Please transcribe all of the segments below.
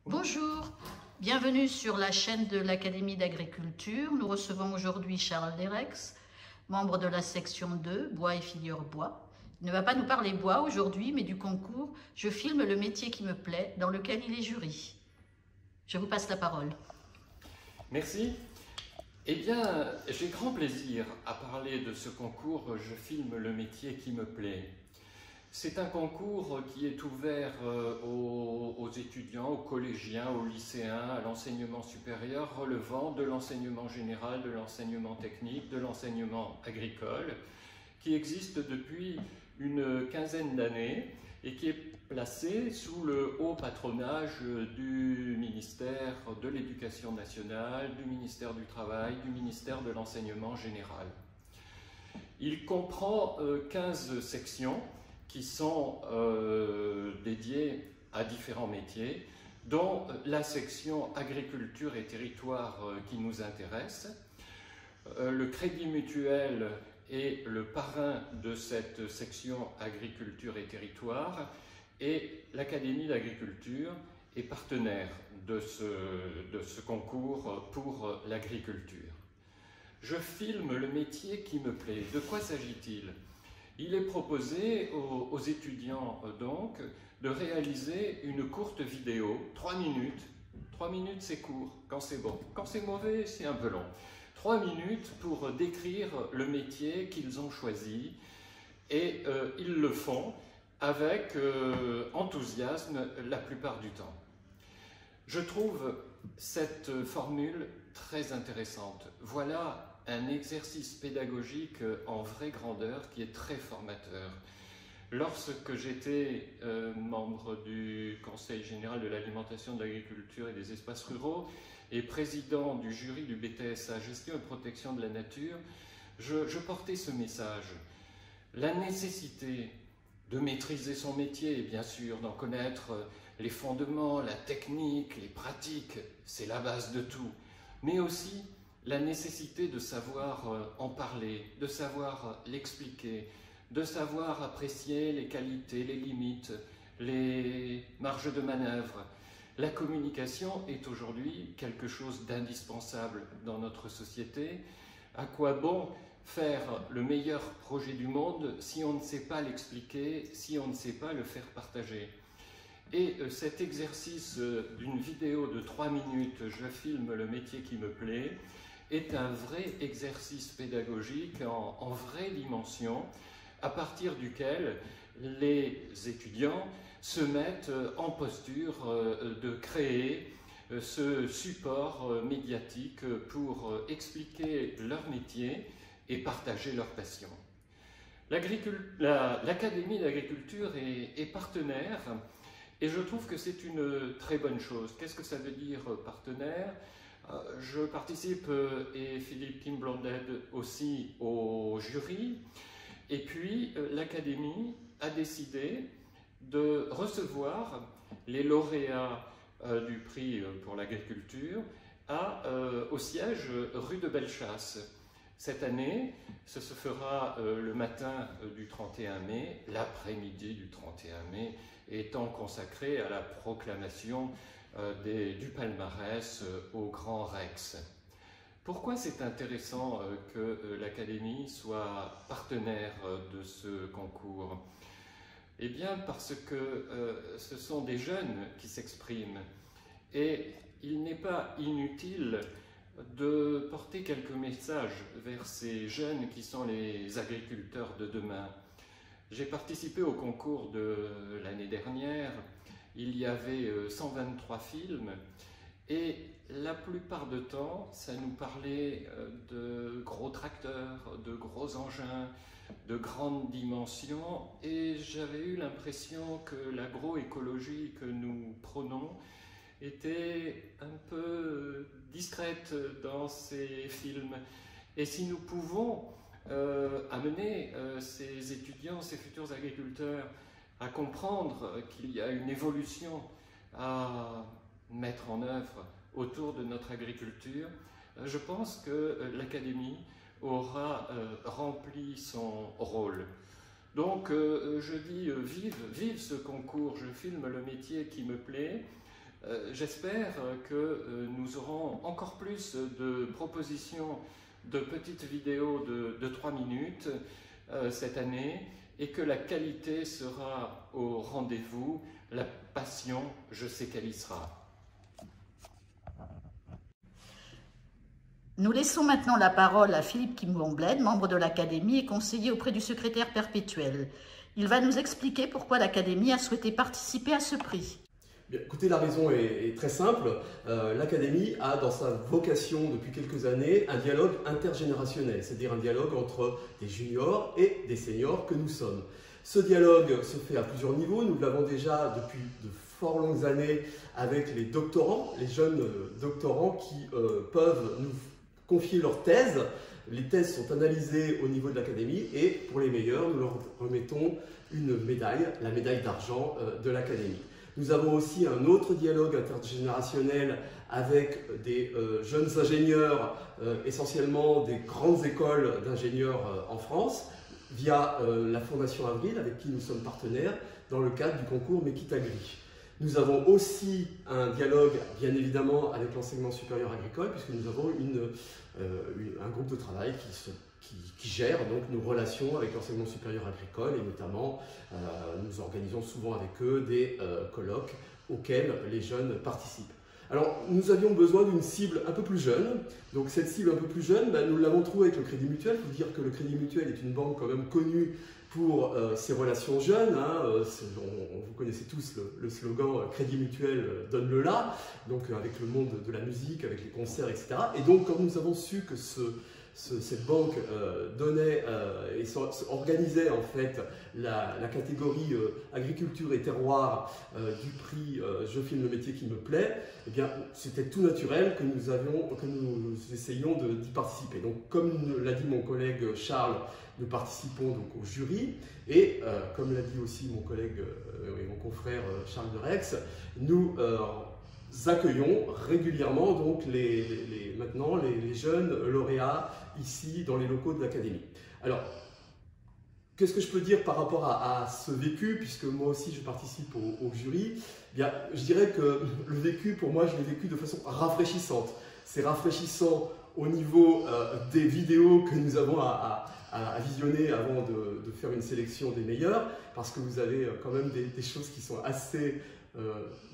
Bonjour, bienvenue sur la chaîne de l'Académie d'agriculture. Nous recevons aujourd'hui Charles Derex, membre de la section 2, bois et filière bois. Il ne va pas nous parler bois aujourd'hui, mais du concours « Je filme le métier qui me plaît » dans lequel il est jury. Je vous passe la parole. Merci. Eh bien, j'ai grand plaisir à parler de ce concours « Je filme le métier qui me plaît ». C'est un concours qui est ouvert aux étudiants, aux collégiens, aux lycéens, à l'enseignement supérieur relevant de l'enseignement général, de l'enseignement technique, de l'enseignement agricole, qui existe depuis une quinzaine d'années et qui est placé sous le haut patronage du ministère de l'Éducation nationale, du ministère du Travail, du ministère de l'Enseignement général. Il comprend 15 sections qui sont dédiées à différents métiers, dont la section agriculture et territoire qui nous intéresse. Le Crédit Mutuel est le parrain de cette section agriculture et territoire, et l'Académie d'agriculture est partenaire de ce concours pour l'agriculture. Je filme le métier qui me plaît. De quoi s'agit-il ? Il est proposé aux étudiants donc de réaliser une courte vidéo, 3 minutes. 3 minutes c'est court quand c'est bon. Quand c'est mauvais, c'est un peu long. 3 minutes pour décrire le métier qu'ils ont choisi, et ils le font avec enthousiasme la plupart du temps. Je trouve cette formule très intéressante. Voilà un exercice pédagogique en vraie grandeur qui est très formateur. Lorsque j'étais membre du Conseil général de l'alimentation, de l'agriculture et des espaces ruraux et président du jury du BTSA Gestion et protection de la nature, je portais ce message. La nécessité de maîtriser son métier, bien sûr, d'en connaître les fondements, la technique, les pratiques, c'est la base de tout, mais aussi la nécessité de savoir en parler, de savoir l'expliquer, de savoir apprécier les qualités, les limites, les marges de manœuvre. La communication est aujourd'hui quelque chose d'indispensable dans notre société. À quoi bon faire le meilleur projet du monde si on ne sait pas l'expliquer, si on ne sait pas le faire partager? Et cet exercice d'une vidéo de 3 minutes, je filme le métier qui me plaît, est un vrai exercice pédagogique en vraie dimension, à partir duquel les étudiants se mettent en posture de créer ce support médiatique pour expliquer leur métier et partager leur passion. L'Académie d'agriculture est partenaire, et je trouve que c'est une très bonne chose. Qu'est-ce que ça veut dire partenaire ? Je participe, et Philippe Kim-Blonded aussi, au jury. Et puis, l'Académie a décidé de recevoir les lauréats du prix pour l'agriculture au siège rue de Bellechasse. Cette année, ce se fera le matin du 31 mai, l'après-midi du 31 mai, étant consacré à la proclamation du palmarès au Grand Rex. Pourquoi c'est intéressant que l'Académie soit partenaire de ce concours? Eh bien parce que ce sont des jeunes qui s'expriment, et il n'est pas inutile de porter quelques messages vers ces jeunes qui sont les agriculteurs de demain. J'ai participé au concours de l'année dernière. Il y avait 123 films, et la plupart du temps, ça nous parlait de gros tracteurs, de gros engins, de grandes dimensions, et j'avais eu l'impression que l'agroécologie que nous prônons était un peu discrète dans ces films. Et si nous pouvons amener ces étudiants, ces futurs agriculteurs, à comprendre qu'il y a une évolution à mettre en œuvre autour de notre agriculture, je pense que l'Académie aura rempli son rôle. Donc je dis vive ce concours, je filme le métier qui me plaît. J'espère que nous aurons encore plus de propositions de petites vidéos de 3 minutes cette année et que la qualité sera au rendez-vous. La passion, je sais qu'elle y sera. Nous laissons maintenant la parole à Philippe Kimbombled, membre de l'Académie et conseiller auprès du secrétaire perpétuel. Il va nous expliquer pourquoi l'Académie a souhaité participer à ce prix. Bien, écoutez, la raison est très simple. L'Académie a dans sa vocation depuis quelques années un dialogue intergénérationnel, c'est-à-dire un dialogue entre des juniors et des seniors que nous sommes. Ce dialogue se fait à plusieurs niveaux. Nous l'avons déjà depuis de fort longues années avec les doctorants, les jeunes doctorants qui peuvent nous confier leurs thèses. Les thèses sont analysées au niveau de l'Académie et pour les meilleurs, nous leur remettons une médaille, la médaille d'argent de l'Académie. Nous avons aussi un autre dialogue intergénérationnel avec des jeunes ingénieurs, essentiellement des grandes écoles d'ingénieurs en France, via la Fondation Avril, avec qui nous sommes partenaires dans le cadre du concours Mekitagri. Nous avons aussi un dialogue, bien évidemment, avec l'enseignement supérieur agricole, puisque nous avons un groupe de travail qui gère donc nos relations avec l'enseignement supérieur agricole, et notamment, nous organisons souvent avec eux des colloques auxquels les jeunes participent. Alors, nous avions besoin d'une cible un peu plus jeune. Donc, cette cible un peu plus jeune, nous l'avons trouvée avec le Crédit Mutuel. Il faut dire que le Crédit Mutuel est une banque quand même connue pour ses relations jeunes. Vous connaissez tous le slogan « Crédit Mutuel, donne-le là », donc avec le monde de la musique, avec les concerts, etc. Et donc, quand nous avons su que cette banque donnait et organisait en fait la catégorie agriculture et terroir du prix Je filme le métier qui me plaît, eh bien c'était tout naturel que nous essayions d'y participer. Donc comme l'a dit mon collègue Charles, nous participons donc au jury et comme l'a dit aussi mon collègue et mon confrère Charles Derex, nous accueillons régulièrement donc maintenant les jeunes lauréats ici dans les locaux de l'Académie. Alors, qu'est-ce que je peux dire par rapport à ce vécu, puisque moi aussi je participe au jury? Eh bien, je dirais que le vécu, pour moi, je l'ai vécu de façon rafraîchissante. C'est rafraîchissant au niveau des vidéos que nous avons à visionner avant de faire une sélection des meilleurs, parce que vous avez quand même des choses qui sont assez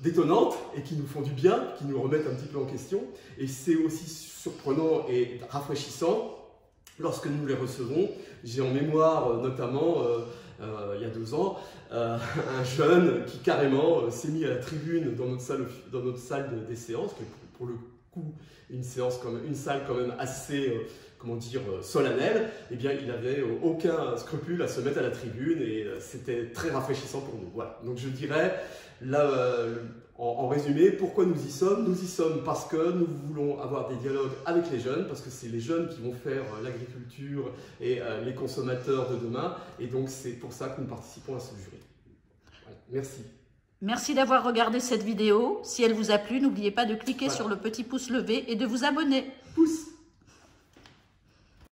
détonnantes et qui nous font du bien, qui nous remettent un petit peu en question. Et c'est aussi surprenant et rafraîchissant lorsque nous les recevons. J'ai en mémoire notamment, il y a 2 ans, un jeune qui carrément s'est mis à la tribune dans notre salle des séances, qui est pour le coup une salle quand même assez comment dire, solennelle. Eh bien, il n'avait aucun scrupule à se mettre à la tribune et c'était très rafraîchissant pour nous. Voilà. Donc je dirais, là, en résumé, pourquoi nous y sommes? Nous y sommes parce que nous voulons avoir des dialogues avec les jeunes, parce que c'est les jeunes qui vont faire l'agriculture et les consommateurs de demain. Et donc c'est pour ça que nous participons à ce jury. Voilà. Merci. Merci d'avoir regardé cette vidéo. Si elle vous a plu, n'oubliez pas de cliquer sur le petit pouce levé et de vous abonner. Pouce.